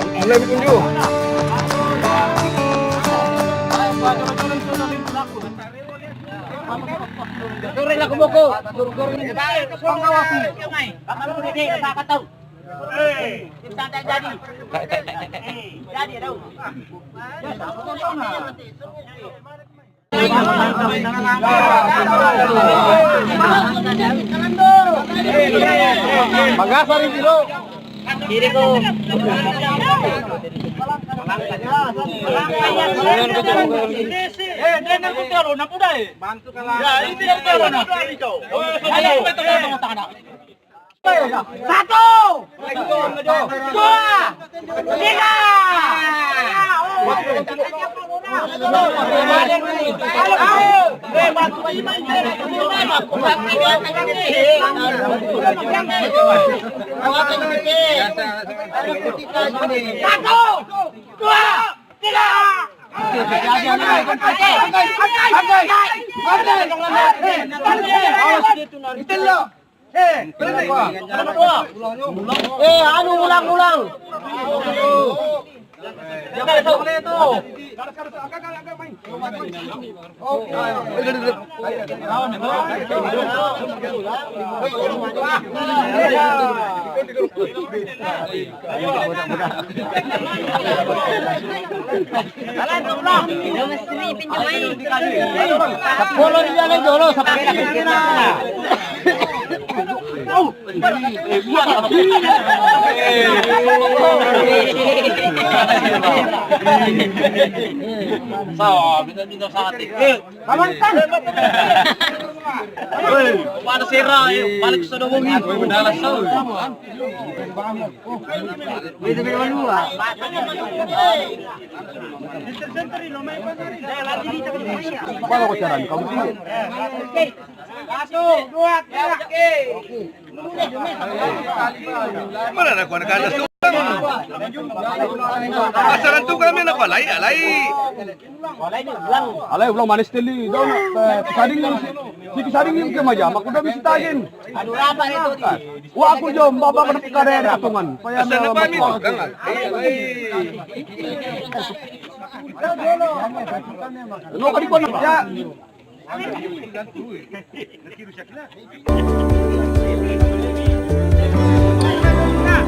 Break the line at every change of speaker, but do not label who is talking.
mulai berkunjung.
Sore lah kubuku. Pengawas ni. Kalau ni tak tahu. Kita tak jadi. Jadi tahu.
Magasari dulu.
Kiri ko. Bantu kalah. Ya, ini yang tahu nak. Ayo, satu, dua, tiga. Satu, dua, tiga. Anu ulang. Jangan itu. Sepuluh dia lagi dulu minta sate. Kamantan. Paano sira? Balik sa dubongin. Madalas sa. Pwede ba malua?
Paano ko siyaran? Kamu sih.
Satu, dua, tiga.
Mana nak kuan kadas tu? Pasaran tu kami nak alai. Alai ulang manis teli. Daun kisaring si kisaring ni ke maja. Mak udah bisa tagin.
Aduh apa itu?
Wah aku jom baba kena karere atungan. Asal apa mi tu? Gangal. Lo kadi kon ya. Nah,